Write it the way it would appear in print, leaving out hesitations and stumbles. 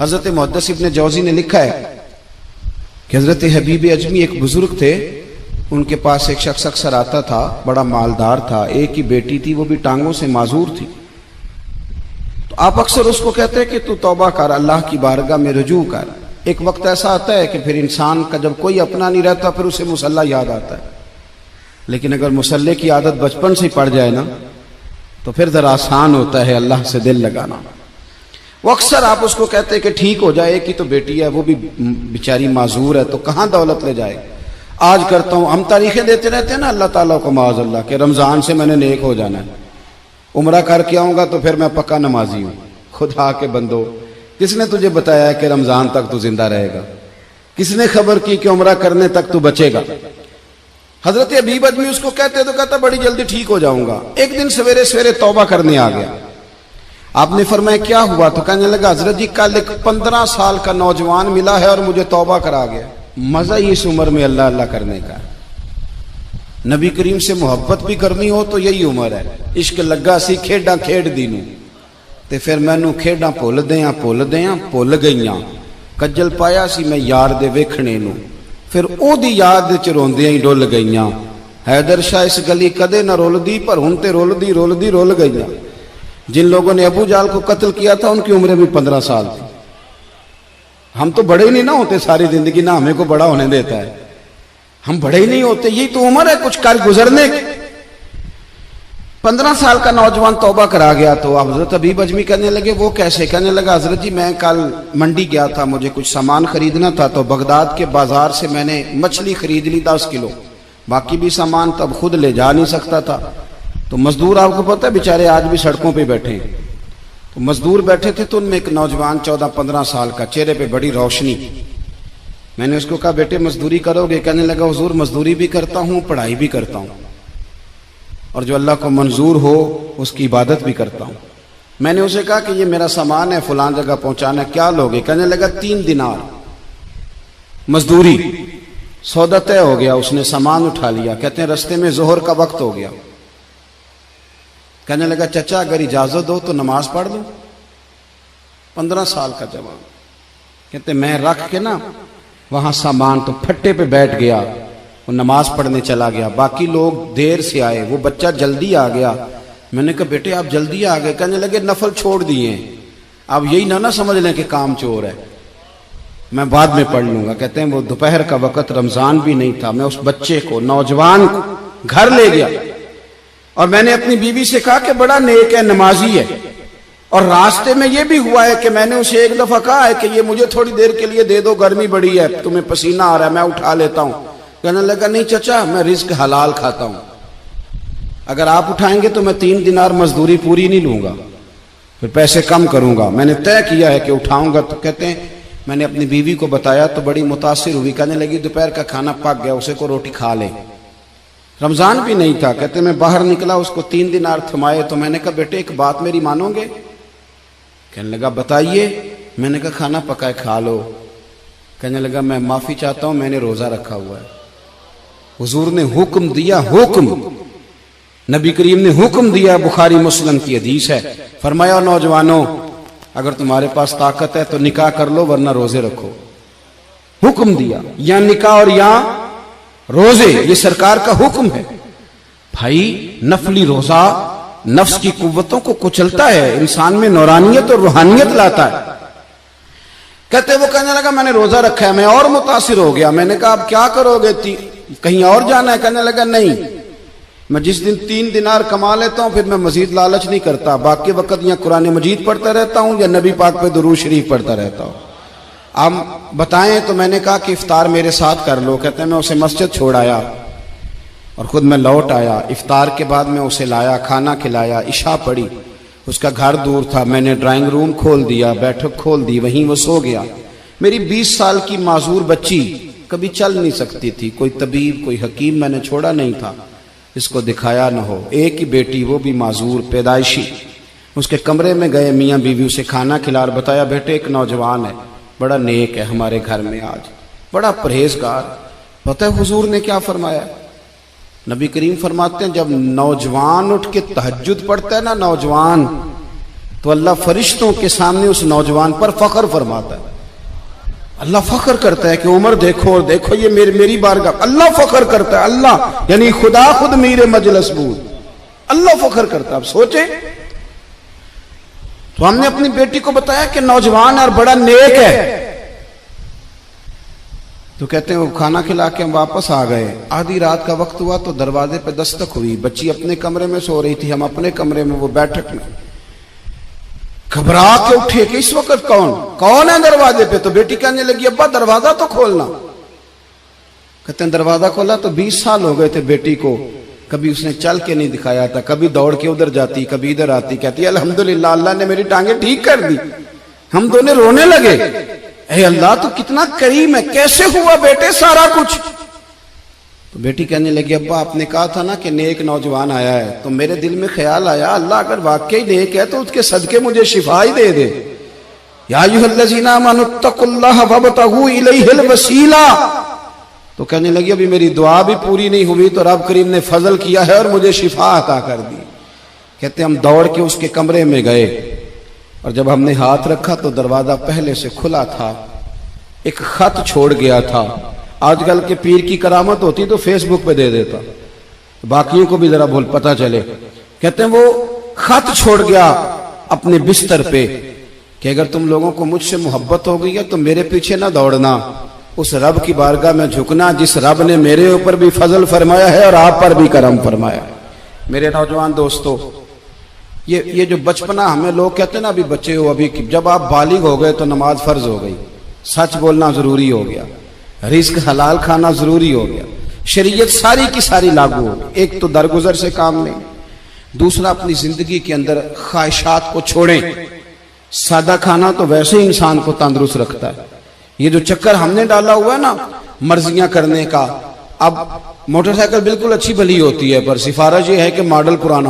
हजरत मुहद्दिस इब्न जौजी ने लिखा है कि हजरत हबीब अजमी एक बुजुर्ग थे, उनके पास एक शख्स अक्सर आता था, बड़ा मालदार था, एक ही बेटी थी, वो भी टांगों से माजूर थी। तो आप अक्सर उसको कहते कि तू तौबा कर, अल्लाह की बारगाह में रुजू कर। एक वक्त ऐसा आता है कि फिर इंसान का जब कोई अपना नहीं रहता फिर उसे मुसल्ला याद आता है, लेकिन अगर मुसल्ले की आदत बचपन से पड़ जाए ना तो फिर जरा आसान होता है अल्लाह से दिल लगाना। वो अक्सर आप उसको कहते हैं कि ठीक हो जाए, कि तो बेटी है, वो भी बेचारी माजूर है, तो कहाँ दौलत ले जाए। आज करता हूँ, हम तारीखें देते रहते हैं ना अल्लाह ताला को माज़अल्लाह के रमजान से मैंने नेक हो जाना है, उम्रा करके आऊंगा तो फिर मैं पक्का नमाजी हूँ। खुदा के बंदो, किसने तुझे बताया है कि रमजान तक तू जिंदा रहेगा? किसने खबर की कि उम्रा करने तक तू बचेगा? हजरत हबीब अजमी उसको कहते तो कहता बड़ी जल्दी ठीक हो जाऊंगा। एक दिन सवेरे सवेरे तौबा करने आ गया। आपने फरमाया क्या हुआ? तो कहने लगा हजरत जी कल एक 15 साल का नौजवान मिला है और मुझे तौबा करा गया। मजा ही इस उम्र में अल्लाह अल्लाह करने का। नबी करीम से मोहब्बत भी करनी हो तो यही उम्र है। इश्क लगा सी खेडा खेड दी नूं ते फिर मैनू खेडा भुल भुल गईयां। कज्जल पाया सी मैं यार दे वेखणे नूं, फिर ओदी याद च रोंदियां ही डुल गईयां। हैदर शाह इस गली कदे न रुलदी, पर हुण ते रुलदी रुल गईयां। जिन लोगों ने अबू जाल को कत्ल किया था उनकी उम्र भी 15 साल थी। हम तो बड़े ही नहीं ना होते सारी जिंदगी, ना हमें को बड़ा होने देता है, हम बड़े ही नहीं होते। यही तो उम्र है कुछ कर गुजरने की। 15 साल का नौजवान तौबा करा गया। तो हजरत हबीब अजमी कहने लगे वो कैसे? कहने लगा हजरत जी मैं कल मंडी गया था, मुझे कुछ सामान खरीदना था, तो बगदाद के बाजार से मैंने मछली खरीद ली 10 किलो, बाकी भी सामान तब खुद ले जा नहीं सकता था। तो मजदूर आपको पता है बेचारे आज भी सड़कों पे बैठे हैं। तो मजदूर बैठे थे तो उनमें एक नौजवान 14-15 साल का, चेहरे पे बड़ी रोशनी। मैंने उसको कहा बेटे मजदूरी करोगे? कहने लगा हुजूर मजदूरी भी करता हूँ, पढ़ाई भी करता हूँ, और जो अल्लाह को मंजूर हो उसकी इबादत भी करता हूँ। मैंने उसे कहा कि ये मेरा सामान है, फलां जगह पहुंचाना, क्या लोगे? कहने लगा 3 दिनार मजदूरी। सौदा तय हो गया, उसने सामान उठा लिया। कहते हैं रास्ते में जोहर का वक्त हो गया। कहने लगा चचा अगर इजाजत दो तो नमाज पढ़ लूं। 15 साल का जवान। कहते मैं रख के ना वहां सामान तो फट्टे पे बैठ गया, वो नमाज पढ़ने चला गया। बाकी लोग देर से आए, वो बच्चा जल्दी आ गया। मैंने कहा बेटे आप जल्दी आ गए? कहने लगे नफल छोड़ दिए, अब यही ना समझ लें कि काम चोर है, मैं बाद में पढ़ लूंगा। कहते हैं वो दोपहर का वक्त, रमजान भी नहीं था। मैं उस बच्चे को, नौजवान को घर ले गया और मैंने अपनी बीवी से कहा कि बड़ा नेक है, नमाजी है। और रास्ते में यह भी हुआ है कि मैंने उसे एक दफा कहा है कि ये मुझे थोड़ी देर के लिए दे दो, गर्मी बड़ी है, तुम्हें पसीना आ रहा है, मैं उठा लेता हूं। कहने लगा नहीं चचा मैं रिस्क हलाल खाता हूं, अगर आप उठाएंगे तो मैं 3 दिनार मजदूरी पूरी नहीं लूंगा, फिर पैसे कम करूंगा। मैंने तय किया है कि उठाऊंगा। तो कहते हैं मैंने अपनी बीवी को बताया तो बड़ी मुतासिर हुई। कहने लगी दोपहर का खाना पक गया, उसे को रोटी खा ले। रमजान भी नहीं था। कहते मैं बाहर निकला, उसको 3 दिनार थमाए। तो मैंने कहा बेटे एक बात मेरी मानोगे? कहने लगा बताइए। मैंने कहा खाना पकाए खा लो। कहने लगा मैं माफी चाहता हूं, मैंने रोजा रखा हुआ है। हुजूर ने हुक्म दिया, हुक्म नबी करीम ने हुक्म दिया, बुखारी मुस्लिम की हदीस है। फरमाया नौजवानों अगर तुम्हारे पास ताकत है तो निकाह कर लो, वरना रोजे रखो। हुक्म दिया, या निकाह और या रोजे, ये सरकार का हुक्म है। भाई नफली रोजा नफ्स की कुव्वतों को कुचलता है, इंसान में नौरानियत और रूहानियत लाता है। कहते वो कहने लगा मैंने रोजा रखा है। मैं और मुतासिर हो गया। मैंने कहा अब क्या करोगे? कहीं और जाना है? कहने लगा नहीं, मैं जिस दिन 3 दिनार कमा लेता हूं फिर मैं मजीद लालच नहीं करता, बाकी वक्त या कुरान मजीद पढ़ता रहता हूं या नबी पाक पे दुरूद शरीफ पढ़ता रहता हूं। आप बताएं। तो मैंने कहा कि इफ्तार मेरे साथ कर लो। कहते हैं मैं उसे मस्जिद छोड़ आया और खुद मैं लौट आया। इफ्तार के बाद मैं उसे लाया, खाना खिलाया, इशा पढ़ी। उसका घर दूर था, मैंने ड्राइंग रूम खोल दिया, बैठक खोल दी, वहीं वो सो गया। मेरी 20 साल की माजूर बच्ची कभी चल नहीं सकती थी, कोई तबीब कोई हकीम मैंने छोड़ा नहीं था इसको दिखाया न हो। एक ही बेटी, वो भी माजूर पैदाइशी। उसके कमरे में गए, मियाँ बीवी उसे खाना खिला, बताया बेटे एक नौजवान है, बड़ा नेक है हमारे घर में, आज बड़ा परहेजगार। पता है हुजूर ने क्या फरमाया? नबी करीम फरमाते हैं जब नौजवान उठ के तहज्जुद पढ़ता है ना, नौजवान तो अल्लाह फरिश्तों के सामने उस नौजवान पर फख्र फरमाता है। अल्लाह फख्र करता है कि उमर देखो और देखो ये मेरी बारगाह। अल्लाह फख्र करता है, अल्लाह यानी खुदा खुद मीर मजलिस बूद, अल्लाह फख्र करता है। अब सोचे, तो हमने अपनी बेटी को बताया कि नौजवान और बड़ा नेक है, तो कहते हैं वो खाना खिला के हम वापस आ गए। आधी रात का वक्त हुआ तो दरवाजे पे दस्तक हुई। बच्ची अपने कमरे में सो रही थी, हम अपने कमरे में, वो बैठक में। घबरा के उठे कि इस वक्त कौन है दरवाजे पे? तो बेटी कहने लगी अब्बा दरवाजा तो खोलना। कहते हैं दरवाजा खोला तो 20 साल हो गए थे बेटी को, कभी उसने चल के नहीं दिखाया था, कभी दौड़ के उधर जाती, कभी इधर आती। कहती है अल्हम्दुलिल्लाह अल्लाह ने मेरी टांगे ठीक कर दी। हम दोनों रोने लगे, ए अल्लाह तो कितना करीम है, कैसे हुआ बेटे सारा कुछ? तो बेटी कहने लगी अब्बा आपने कहा था ना कि नेक नौजवान आया है, तो मेरे दिल में ख्याल आया अल्लाह अगर वाकई नेक है तो उसके सदके मुझे शिफा ही दे दे। या अय्युहल्लज़ीना आमनुत्तकुल्लाह वब्तगू इलैहिल वसीला। तो कहने लगी अभी मेरी दुआ भी पूरी नहीं हुई तो रब करीम ने फजल किया है और मुझे शिफा अता कर दी। कहते हम दौड़ के उसके कमरे में गए और जब हमने हाथ रखा तो दरवाजा पहले से खुला था, एक खत छोड़ गया था। आजकल के पीर की करामत होती तो फेसबुक पे दे देता, बाकियों को भी जरा भूल पता चले। कहते हैं वो खत छोड़ गया अपने बिस्तर पे कि अगर तुम लोगों को मुझसे मोहब्बत हो गई है तो मेरे पीछे ना दौड़ना, उस रब की बारगाह में झुकना जिस रब ने मेरे ऊपर भी फजल फरमाया है और आप पर भी करम फरमाया। मेरे नौजवान दोस्तों, ये जो बचपना हमें लोग कहते हैं ना अभी बच्चे हो, अभी जब आप बालिग हो गए तो नमाज फर्ज हो गई, सच बोलना जरूरी हो गया, रिस्क हलाल खाना जरूरी हो गया, शरीयत सारी की सारी लागू हो गई। एक तो दरगुजर से काम नहीं, दूसरा अपनी जिंदगी के अंदर ख्वाहिशात को छोड़ें। सादा खाना तो वैसे ही इंसान को तंदुरुस्त रखता है। ये जो चक्कर हमने डाला हुआ है ना मर्जियां करने का, अब मोटरसाइकिल बिल्कुल अच्छी भली होती है पर सिफारिश ये है कि मॉडल पुराना